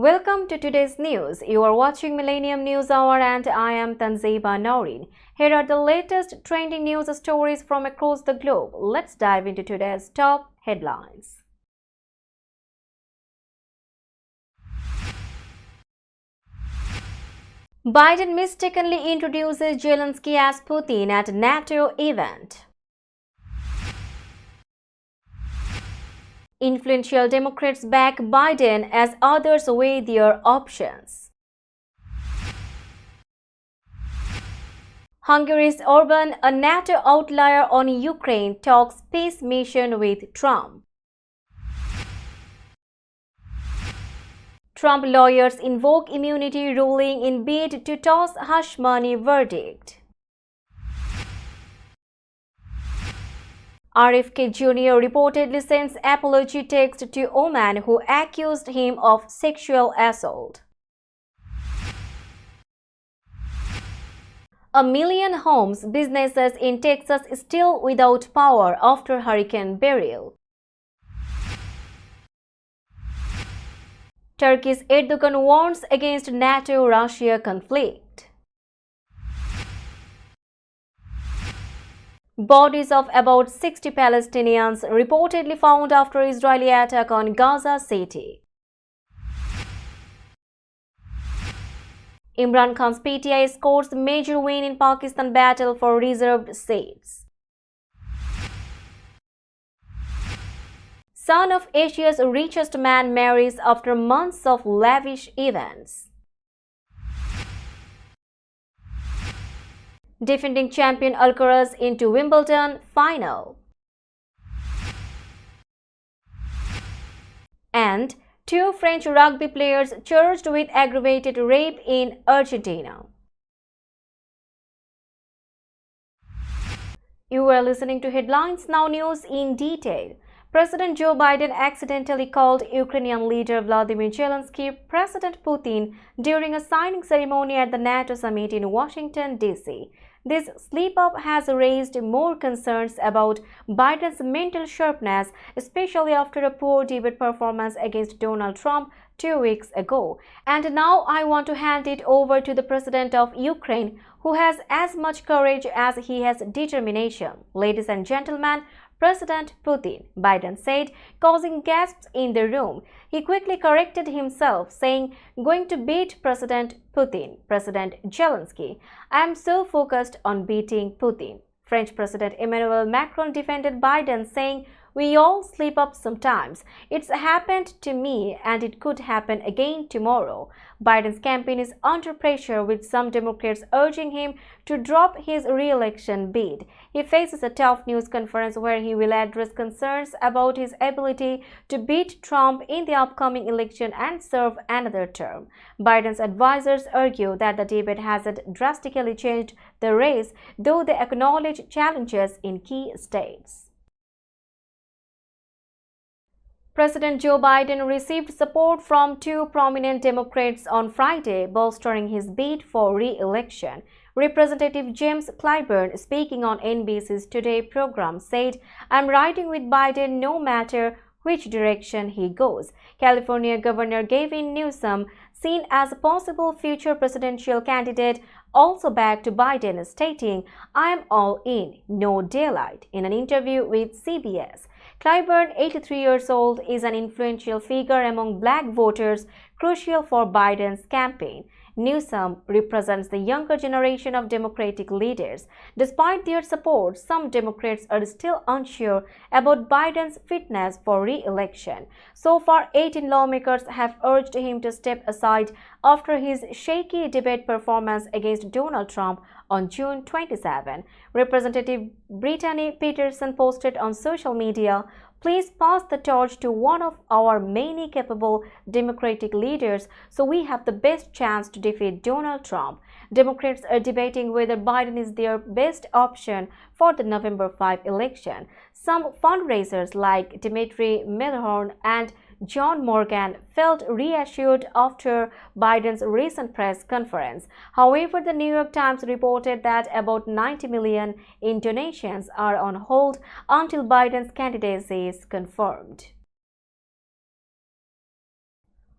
Welcome to today's news. You are watching Millennium News Hour and I am Tanzeba Noreen. Here are the latest trending news stories from across the globe. Let's dive into today's top headlines. Biden mistakenly introduces Zelensky as Putin at NATO event. Influential Democrats back Biden as others weigh their options. Hungary's Orban, a NATO outlier on Ukraine, talks peace mission with Trump. Trump lawyers invoke immunity ruling in bid to toss hush money verdict. RFK Jr. reportedly sends apology text to Oman who accused him of sexual assault. A million homes, businesses in Texas still without power after Hurricane Beryl. Turkey's Erdogan warns against NATO-Russia conflict. Bodies of about 60 Palestinians reportedly found after Israeli attack on Gaza City. Imran Khan's PTI scores major win in Pakistan battle for reserved seats. Son of Asia's richest man marries after months of lavish events. Defending champion Alcaraz into Wimbledon final. And two French rugby players charged with aggravated rape in Argentina. You are listening to Headlines Now News in detail. President Joe Biden accidentally called Ukrainian leader Vladimir Zelensky President Putin during a signing ceremony at the NATO summit in Washington, D.C. This slip-up has raised more concerns about Biden's mental sharpness, especially after a poor debate performance against Donald Trump 2 weeks ago. And now I want to hand it over to the president of Ukraine, who has as much courage as he has determination. Ladies and gentlemen, President Putin, Biden said, causing gasps in the room. He quickly corrected himself, saying, going to beat President Putin, President Zelensky. I am so focused on beating Putin. French President Emmanuel Macron defended Biden, saying, we all slip up sometimes. It's happened to me and it could happen again tomorrow. Biden's campaign is under pressure with some Democrats urging him to drop his re-election bid. He faces a tough news conference where he will address concerns about his ability to beat Trump in the upcoming election and serve another term. Biden's advisors argue that the debate hasn't drastically changed the race, though they acknowledge challenges in key states. President Joe Biden received support from two prominent Democrats on Friday, bolstering his bid for re-election. Representative James Clyburn, speaking on NBC's Today program, said, I'm riding with Biden no matter which direction he goes. California Governor Gavin Newsom, seen as a possible future presidential candidate, also backed Biden, stating, I am all in, no daylight, in an interview with CBS. Clyburn, 83 years old, is an influential figure among black voters, crucial for Biden's campaign. Newsom represents the younger generation of Democratic leaders. Despite their support, some Democrats are still unsure about Biden's fitness for re-election. So far, 18 lawmakers have urged him to step aside after his shaky debate performance against Donald Trump on June 27. Representative Brittany Peterson posted on social media, please pass the torch to one of our many capable Democratic leaders so we have the best chance to defeat Donald Trump. Democrats are debating whether Biden is their best option for the November 5 election. Some fundraisers like Dimitri Milhorn and John Morgan felt reassured after Biden's recent press conference. However, the New York Times reported that about 90 million in donations are on hold until Biden's candidacy is confirmed.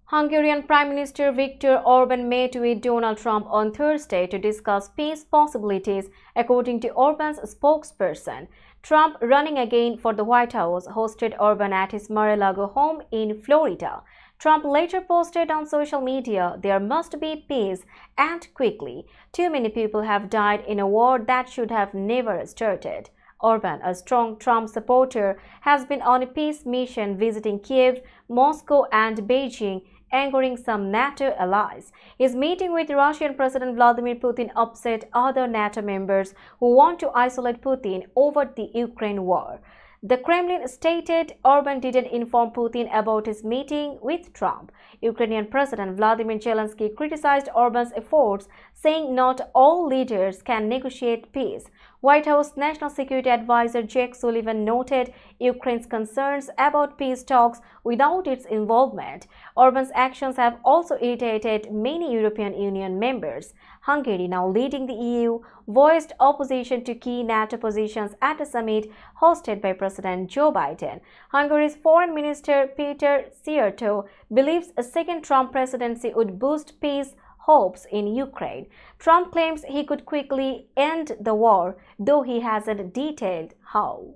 Hungarian Prime Minister Viktor Orban met with Donald Trump on Thursday to discuss peace possibilities, according to Orban's spokesperson. Trump, running again for the White House, hosted Orban at his Mar-a-Lago home in Florida. Trump later posted on social media, "There must be peace, and quickly. Too many people have died in a war that should have never started." Orban, a strong Trump supporter, has been on a peace mission visiting Kiev, Moscow, and Beijing, angering some NATO allies. His meeting with Russian President Vladimir Putin upset other NATO members who want to isolate Putin over the Ukraine war. The Kremlin stated Orban didn't inform Putin about his meeting with Trump. Ukrainian President Vladimir Zelensky criticized Orban's efforts, saying not all leaders can negotiate peace. White House National Security Advisor Jake Sullivan noted Ukraine's concerns about peace talks without its involvement. Orban's actions have also irritated many European Union members. Hungary, now leading the EU, voiced opposition to key NATO positions at a summit hosted by President Joe Biden. Hungary's Foreign Minister Peter Szijjártó believes a second Trump presidency would boost peace hopes in Ukraine. Trump claims he could quickly end the war, though he hasn't detailed how.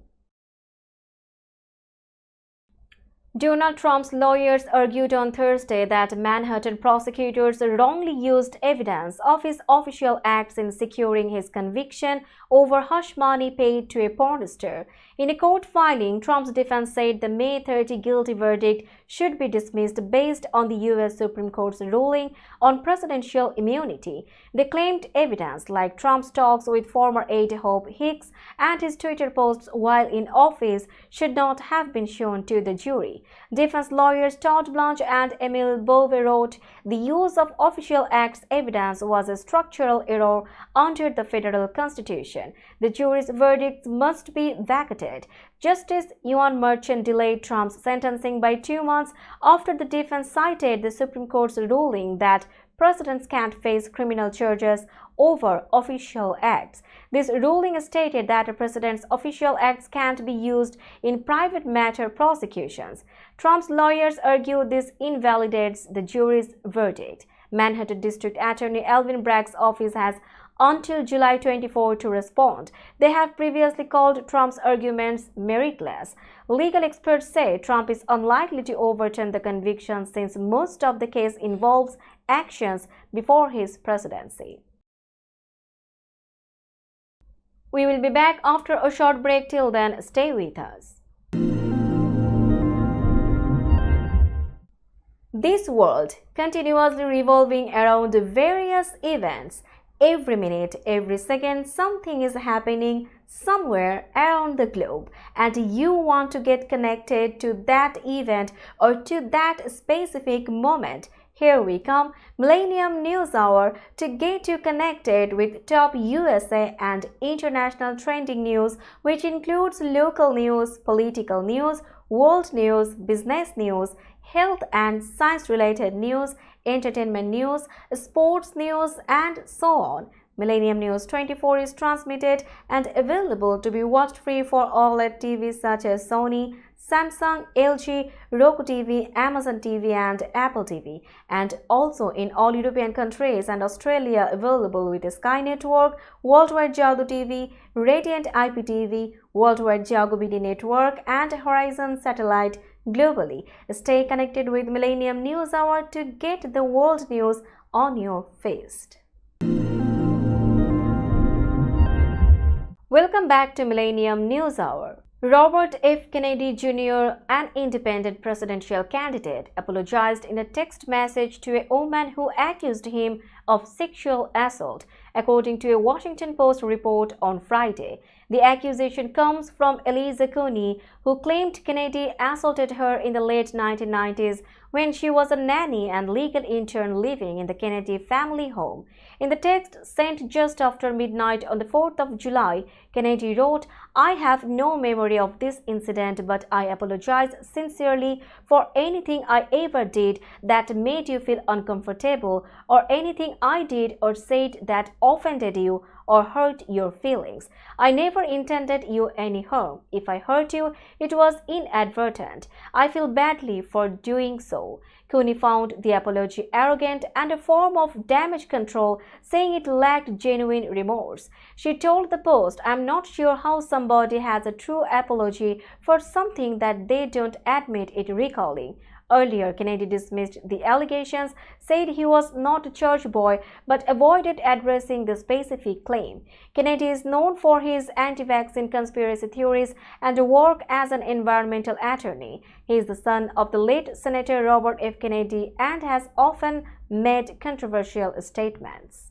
Donald Trump's lawyers argued on Thursday that Manhattan prosecutors wrongly used evidence of his official acts in securing his conviction over hush money paid to a porn star. In a court filing, Trump's defense said the May 30 guilty verdict should be dismissed based on the U.S. Supreme Court's ruling on presidential immunity. They claimed evidence like Trump's talks with former aide Hope Hicks and his Twitter posts while in office should not have been shown to the jury. Defense lawyers Todd Blanche and Emile Bove wrote, "The use of official acts evidence was a structural error under the federal constitution. The jury's verdicts must be vacated." Justice Ewan Merchant delayed Trump's sentencing by 2 months after the defense cited the Supreme Court's ruling that presidents can't face criminal charges over official acts. This ruling stated that a president's official acts can't be used in private matter prosecutions. Trump's lawyers argue this invalidates the jury's verdict. Manhattan District Attorney Alvin Bragg's office has until July 24 to respond. They have previously called Trump's arguments meritless. Legal experts say Trump is unlikely to overturn the conviction since most of the case involves actions before his presidency. We will be back after a short break. Till then, stay with us. This world continuously revolving around various events. Every minute, every second, something is happening somewhere around the globe, and you want to get connected to that event or to that specific moment. Here we come, Millennium News Hour, to get you connected with top USA and international trending news, which includes local news, political news, world news, business news, health and science-related news, entertainment news, sports news, and so on. Millennium News 24 is transmitted and available to be watched free for OLED TVs such as Sony, Samsung, LG, Roku TV, Amazon TV, and Apple TV, and also in all European countries and Australia available with Sky Network, Worldwide Jago TV, Radiant IPTV, Worldwide Jago BD Network, and Horizon Satellite globally. Stay connected with Millennium News Hour to get the world news on your feast. Welcome back to Millennium News Hour. Robert F. Kennedy Jr., an independent presidential candidate, apologized in a text message to a woman who accused him of sexual assault, according to a Washington Post report on Friday. The accusation comes from Eliza Cooney, who claimed Kennedy assaulted her in the late 1990s when she was a nanny and legal intern living in the Kennedy family home. In the text sent just after midnight on the 4th of July, Kennedy wrote, "I have no memory of this incident, but I apologize sincerely for anything I ever did that made you feel uncomfortable, or anything I did or said that offended you or hurt your feelings. I never intended you any harm. If I hurt you, it was inadvertent. I feel badly for doing so. so. Cooney found the apology arrogant and a form of damage control, saying it lacked genuine remorse. She told the Post, "I'm not sure how somebody has a true apology for something that they don't admit it recalling." Earlier, Kennedy dismissed the allegations, said he was not a church boy, but avoided addressing the specific claim. Kennedy is known for his anti-vaccine conspiracy theories and work as an environmental attorney. He is the son of the late Senator Robert F. Kennedy and has often made controversial statements.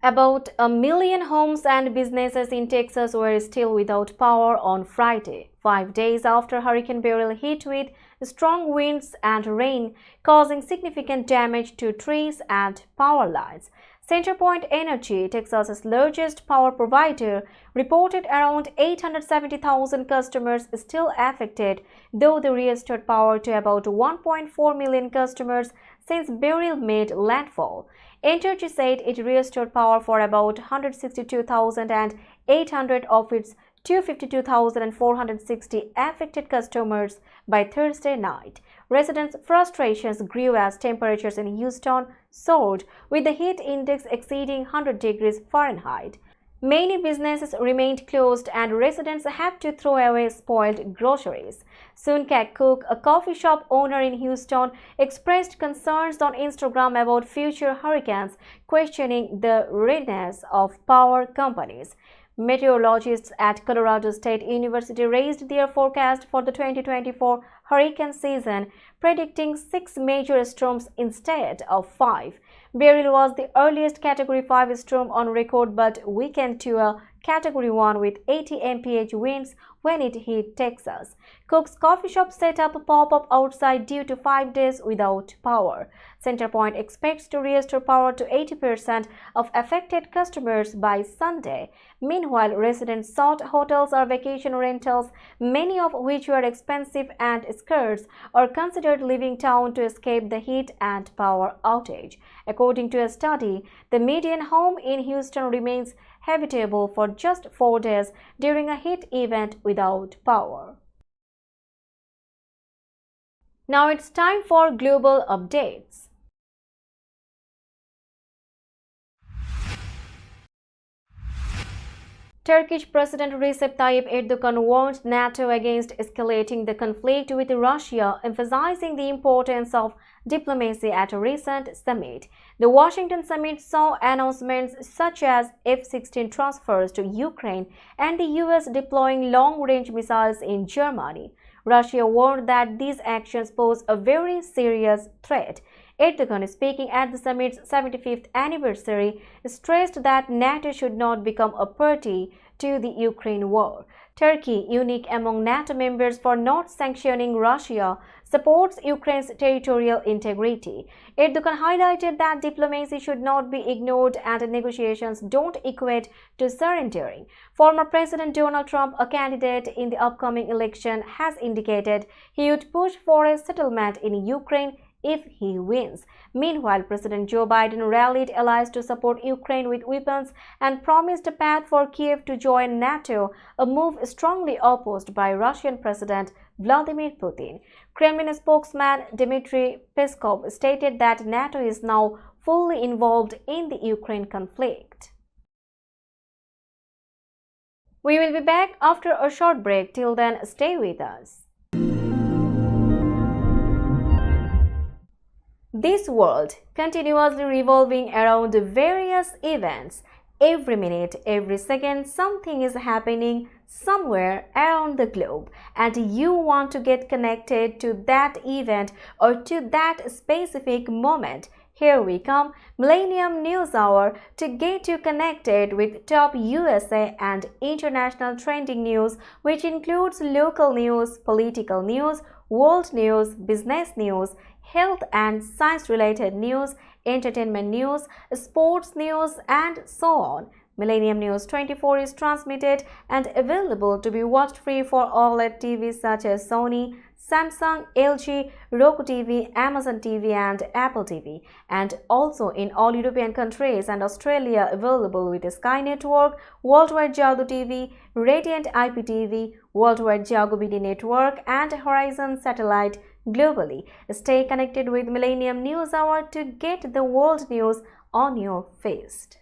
About 1 million homes and businesses in Texas were still without power on Friday, 5 days after Hurricane Beryl hit with strong winds and rain, causing significant damage to trees and power lines. CenterPoint Energy, Texas's largest power provider, reported around 870,000 customers still affected, though they restored power to about 1.4 million customers since Beryl made landfall. Entergy said it restored power for about 162,800 of its 252,460 affected customers by Thursday night. Residents' frustrations grew as temperatures in Houston soared, with the heat index exceeding 100 degrees Fahrenheit. Many businesses remained closed and residents had to throw away spoiled groceries. Soon Kak Cook, a coffee shop owner in Houston, expressed concerns on Instagram about future hurricanes, questioning the readiness of power companies. Meteorologists at Colorado State University raised their forecast for the 2024 hurricane season, predicting 6 major storms instead of 5. Beryl was the earliest Category 5 storm on record but weakened to a Category 1 with 80 mph winds when it hit Texas. Cook's coffee shop set up a pop-up outside due to 5 days without power. CenterPoint expects to restore power to 80% of affected customers by Sunday. Meanwhile, residents sought hotels or vacation rentals, many of which were expensive and scarce, or considered leaving town to escape the heat and power outage. According to a study, the median home in Houston remains habitable for just 4 days during a heat event without power. Now it's time for global updates. Turkish President Recep Tayyip Erdogan warned NATO against escalating the conflict with Russia, emphasizing the importance of diplomacy at a recent summit. The Washington summit saw announcements such as F-16 transfers to Ukraine and the US deploying long-range missiles in Germany. Russia warned that these actions pose a very serious threat. Erdogan, speaking at the summit's 75th anniversary, stressed that NATO should not become a party to the Ukraine war. Turkey, unique among NATO members for not sanctioning Russia, supports Ukraine's territorial integrity. Erdogan highlighted that diplomacy should not be ignored and negotiations don't equate to surrendering. Former President Donald Trump, a candidate in the upcoming election, has indicated he would push for a settlement in Ukraine if he wins. Meanwhile, President Joe Biden rallied allies to support Ukraine with weapons and promised a path for Kiev to join NATO, a move strongly opposed by Russian President Vladimir Putin. Kremlin spokesman Dmitry Peskov stated that NATO is now fully involved in the Ukraine conflict. We will be back after a short break. Till then, stay with us. This world continuously revolving around various events. Every minute, every second, something is happening somewhere around the globe, and you want to get connected to that event or to that specific moment. Here we come, Millennium News Hour, to get you connected with top USA and international trending news, which includes local news, political news, world news, business news, health and science-related news, entertainment news, sports news, and so on. Millennium News 24 is transmitted and available to be watched free for OLED TVs such as Sony, Samsung, LG, Roku TV, Amazon TV and Apple TV, and also in all European countries and Australia available with Sky Network, Worldwide Jago TV, Radiant IPTV, Worldwide Jago BD Network and Horizon Satellite globally. Stay connected with Millennium News Hour to get the world news on your feed.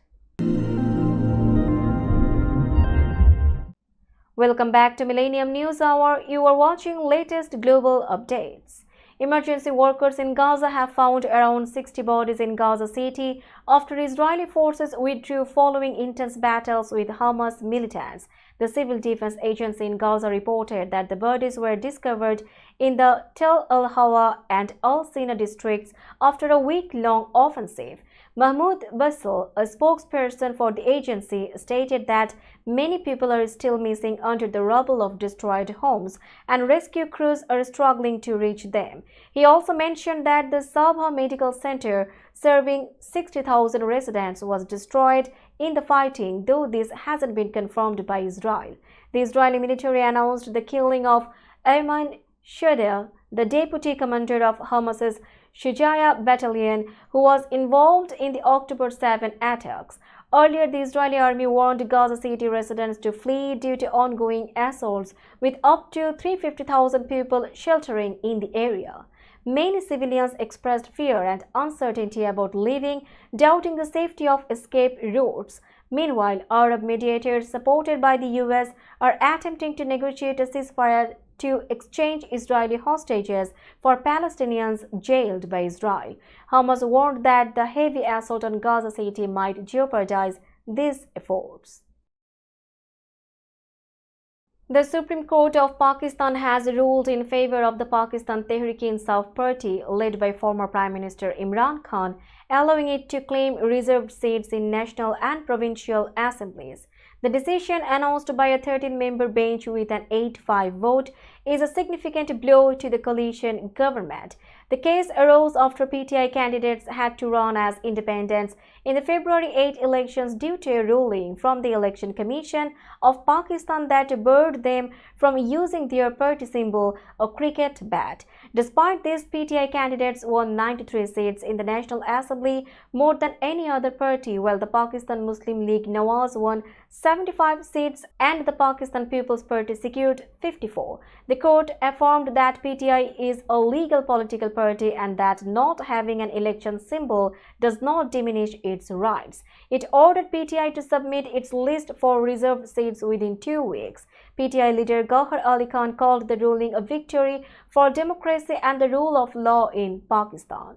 Welcome back to Millennium News Hour. You are watching latest global updates. Emergency workers in Gaza have found around 60 bodies in Gaza City after Israeli forces withdrew following intense battles with Hamas militants. The Civil Defense Agency in Gaza reported that the bodies were discovered in the Tel al-Hawa and al-Sina districts after a week-long offensive. Mahmoud Basil, a spokesperson for the agency, stated that many people are still missing under the rubble of destroyed homes and rescue crews are struggling to reach them. He also mentioned that the Sabha Medical Center, serving 60,000 residents, was destroyed in the fighting, though this hasn't been confirmed by Israel. The Israeli military announced the killing of Ayman Shadeh, the deputy commander of Hamas's Shujaya battalion, who was involved in the October 7 attacks. Earlier, the Israeli army warned Gaza City residents to flee due to ongoing assaults, with up to 350,000 people sheltering in the area. Many civilians expressed fear and uncertainty about leaving, doubting the safety of escape routes. Meanwhile, Arab mediators supported by the US are attempting to negotiate a ceasefire to exchange Israeli hostages for Palestinians jailed by Israel. Hamas warned that the heavy assault on Gaza City might jeopardize these efforts. The Supreme Court of Pakistan has ruled in favor of the Pakistan Tehreek-e-Insaf party led by former Prime Minister Imran Khan, allowing it to claim reserved seats in national and provincial assemblies. The decision, announced by a 13-member bench with an 8-5 vote, is a significant blow to the coalition government. The case arose after PTI candidates had to run as independents in the February 8 elections due to a ruling from the Election Commission of Pakistan that barred them from using their party symbol, a cricket bat. Despite this, PTI candidates won 93 seats in the National Assembly, more than any other party, while the Pakistan Muslim League Nawaz won 75 seats and the Pakistan People's Party secured 54. The court affirmed that PTI is a legal political party and that not having an election symbol does not diminish its rights. It ordered PTI to submit its list for reserved seats within 2 weeks. PTI leader Gauhar Ali Khan called the ruling a victory for democracy and the rule of law in Pakistan.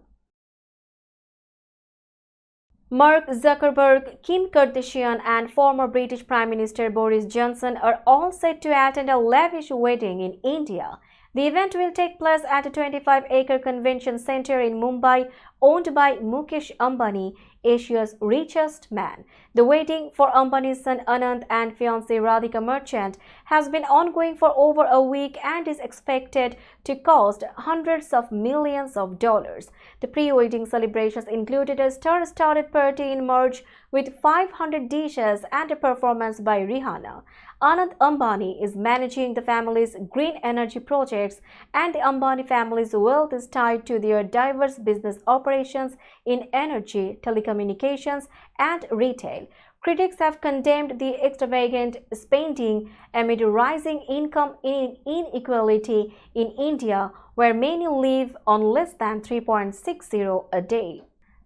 Mark Zuckerberg, Kim Kardashian and former British Prime Minister Boris Johnson are all set to attend a lavish wedding in India. The event will take place at a 25-acre convention center in Mumbai, owned by Mukesh Ambani, Asia's richest man. The wedding for Ambani's son Anand and fiancée Radhika Merchant has been ongoing for over a week and is expected to cost hundreds of millions of dollars. The pre-wedding celebrations included a star-studded party in March with 500 dishes and a performance by Rihanna. Anand Ambani is managing the family's green energy projects, and the Ambani family's wealth is tied to their diverse business operations in energy, telecommunications, and retail. Critics have condemned the extravagant spending amid rising income inequality in India, where many live on less than 3.60 a day.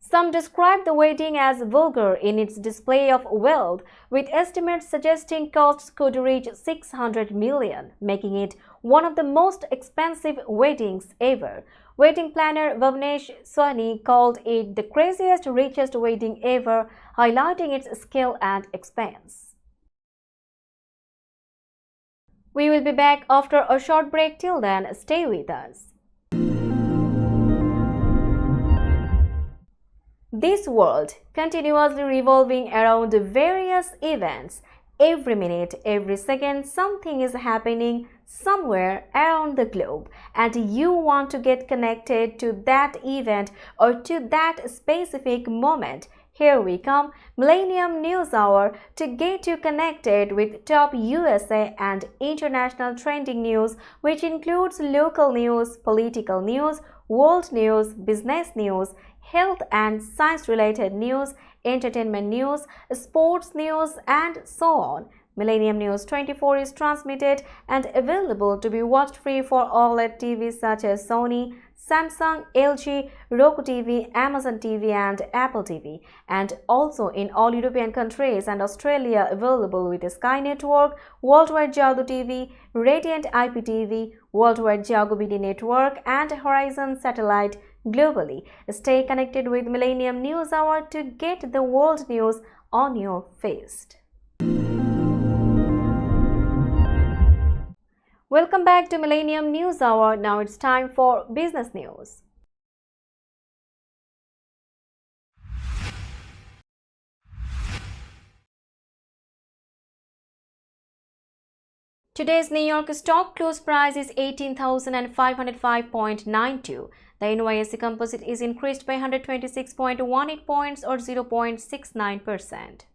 Some describe the wedding as vulgar in its display of wealth, with estimates suggesting costs could reach 600 million, making it one of the most expensive weddings ever. Wedding planner Bhavnesh Sawhney called it the craziest, richest wedding ever, highlighting its scale and expense. We will be back after a short break. Till then, stay with us. This world continuously revolving around various events. Every minute, every second, something is happening somewhere around the globe, and you want to get connected to that event or to that specific moment. Here we come, Millennium News Hour, to get you connected with top USA and international trending news, which includes local news, political news, world news, business news, health and science-related news, entertainment news, sports news, and so on. Millennium News 24 is transmitted and available to be watched free for OLED TVs such as Sony, Samsung, LG, Roku TV, Amazon TV and Apple TV, and also in all European countries and Australia available with Sky Network, Worldwide Jago TV, Radiant IPTV, Worldwide Jago BD Network and Horizon Satellite globally. Stay connected with Millennium News Hour to get the world news on your feed. Welcome back to Millennium News Hour. Now it's time for business news. Today's New York stock close price is 18,505.92. The NYSE Composite is increased by 126.18 points or 0.69%.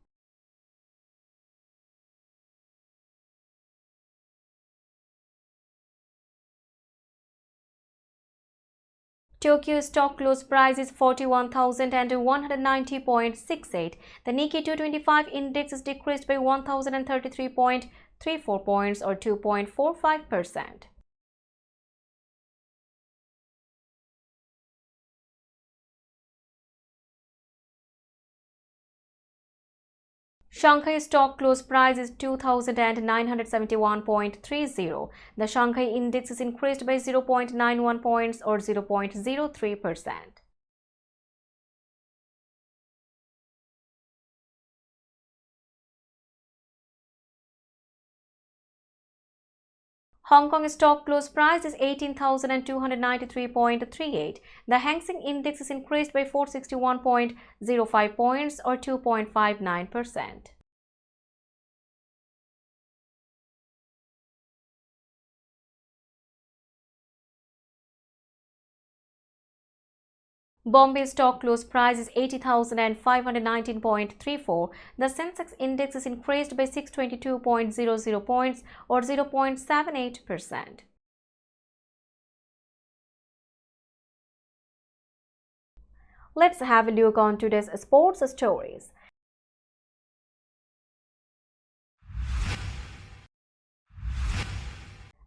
Tokyo stock close price is 41,190.68. The Nikkei 225 index is decreased by 1,033.34 points or 2.45%. Shanghai stock close price is 2,971.30. The Shanghai index is increased by 0.91 points or 0.03%. Hong Kong stock close price is 18,293.38. The Hang Seng index is increased by 461.05 points or 2.59%. Bombay stock close price is 80,519.34. The Sensex index is increased by 622.00 points or 0.78%. Let's have a look on today's sports stories.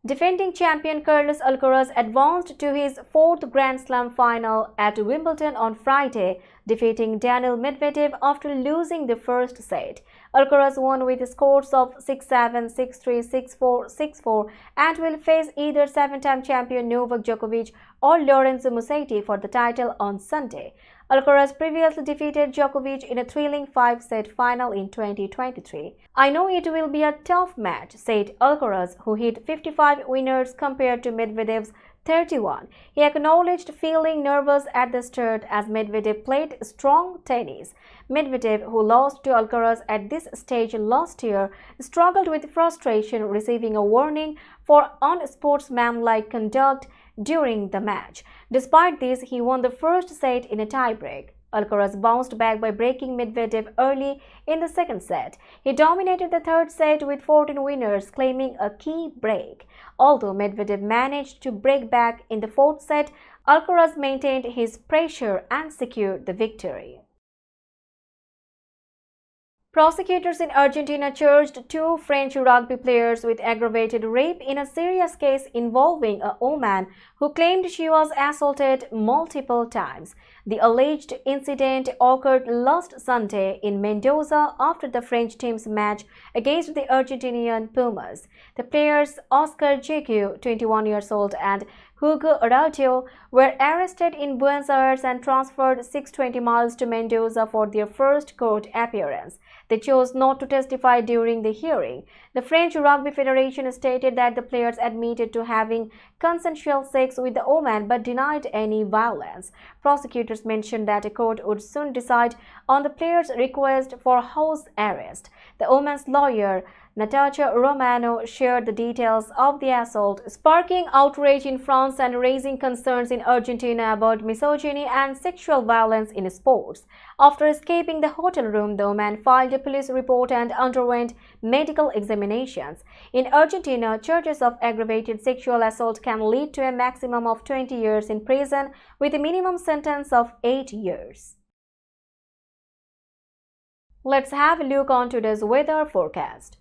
Defending champion Carlos Alcaraz advanced to his fourth Grand Slam final at Wimbledon on Friday, defeating Daniil Medvedev after losing the first set. Alcaraz won with scores of 6-7, 6-3, 6-4, 6-4 and will face either seven-time champion Novak Djokovic or Lorenzo Musetti for the title on Sunday. Alcaraz previously defeated Djokovic in a thrilling five-set final in 2023. "I know it will be a tough match," said Alcaraz, who hit 55 winners compared to Medvedev's 31. He acknowledged feeling nervous at the start as Medvedev played strong tennis. Medvedev, who lost to Alcaraz at this stage last year, struggled with frustration, receiving a warning for unsportsmanlike conduct during the match. Despite this, he won the first set in a tiebreak. Alcaraz bounced back by breaking Medvedev early in the second set. He dominated the third set with 14 winners, claiming a key break. Although Medvedev managed to break back in the fourth set, Alcaraz maintained his pressure and secured the victory. Prosecutors in Argentina charged two French rugby players with aggravated rape in a serious case involving a woman who claimed she was assaulted multiple times. The alleged incident occurred last Sunday in Mendoza after the French team's match against the Argentinian Pumas. The players Oscar Jigu, 21 years old, and Hugo Araujo were arrested in Buenos Aires and transferred 620 miles to Mendoza for their first court appearance. They chose not to testify during the hearing. The French Rugby Federation stated that the players admitted to having consensual sex with the woman but denied any violence. Prosecutors mentioned that a court would soon decide on the players' request for house arrest. The woman's lawyer Natasha Romano shared the details of the assault, sparking outrage in France and raising concerns in Argentina about misogyny and sexual violence in sports. After escaping the hotel room, the woman filed a police report and underwent medical examinations. In Argentina, charges of aggravated sexual assault can lead to a maximum of 20 years in prison with a minimum sentence of 8 years. Let's have a look on today's weather forecast.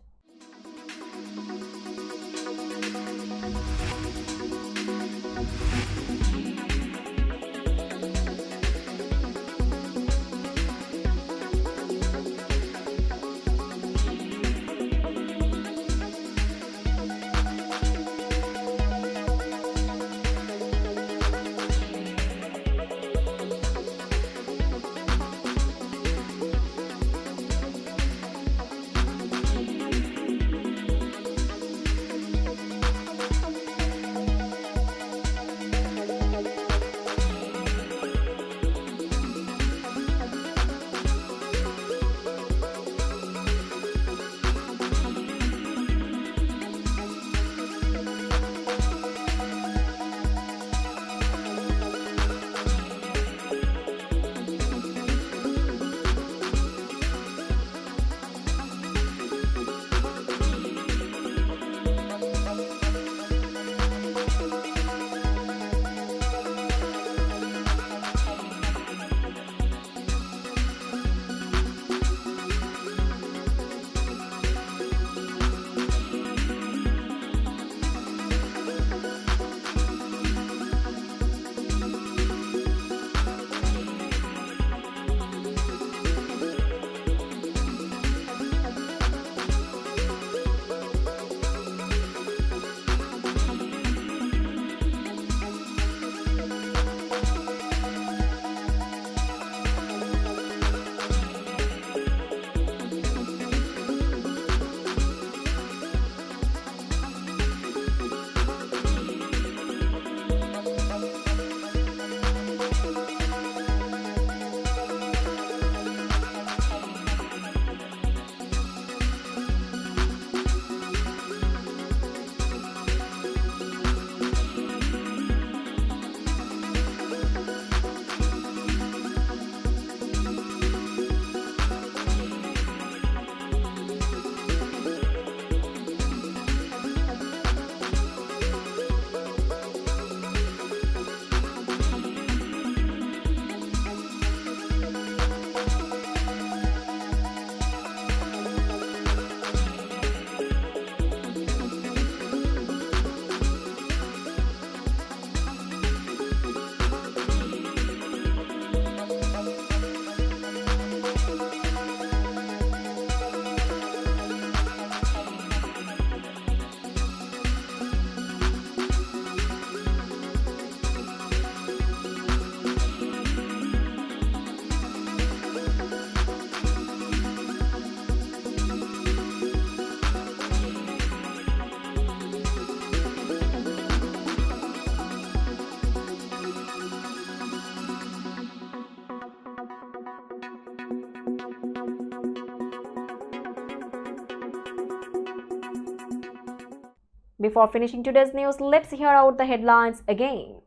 Before finishing today's news, let's hear out the headlines again.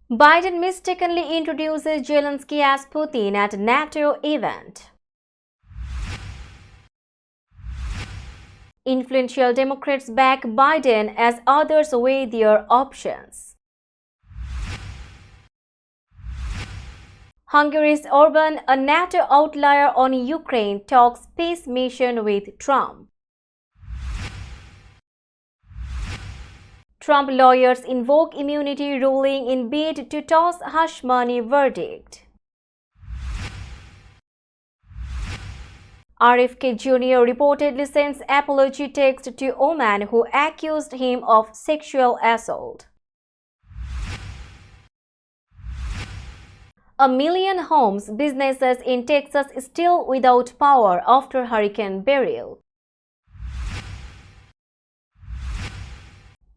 Biden mistakenly introduces Zelensky as Putin at NATO event. Influential Democrats back Biden as others weigh their options. Hungary's Orban, a NATO outlier on Ukraine, talks peace mission with Trump. Trump lawyers invoke immunity ruling in bid to toss hush money verdict. RFK Jr. reportedly sends apology text to Oman who accused him of sexual assault. A million homes, businesses in Texas still without power after Hurricane Beryl.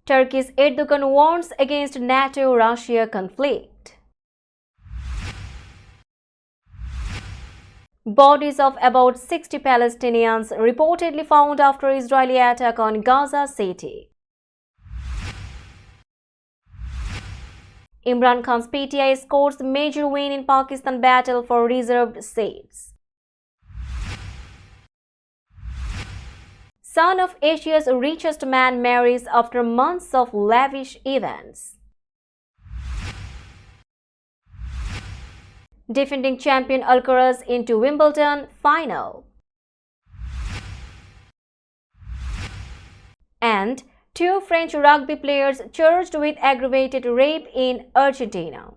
Turkey's Erdogan warns against NATO-Russia conflict. Bodies of about 60 Palestinians reportedly found after Israeli attack on Gaza City. Imran Khan's PTI scores major win in Pakistan battle for reserved seats. Son of Asia's richest man marries after months of lavish events. Defending champion Alcaraz into Wimbledon final. And two French rugby players charged with aggravated rape in Argentina.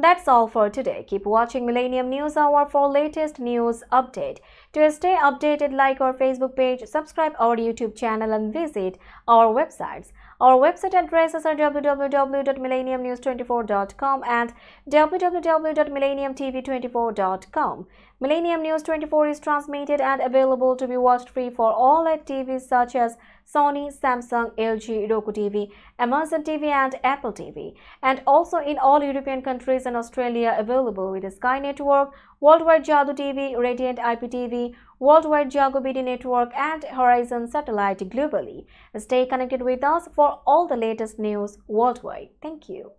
That's all for today. Keep watching Millennium News Hour for latest news update. To stay updated, like our Facebook page, subscribe our YouTube channel and visit our websites. Our website addresses are www.millenniumnews24.com and www.millenniumtv24.com. Millennium News 24 is transmitted and available to be watched free for all at TVs such as Sony, Samsung, LG, Roku TV, Amazon TV and Apple TV, and also in all European countries and Australia available with Sky Network, Worldwide Jadoo TV, Radiant IPTV, Worldwide Jago BD Network and Horizon Satellite globally. Stay connected with us for all the latest news worldwide. Thank you.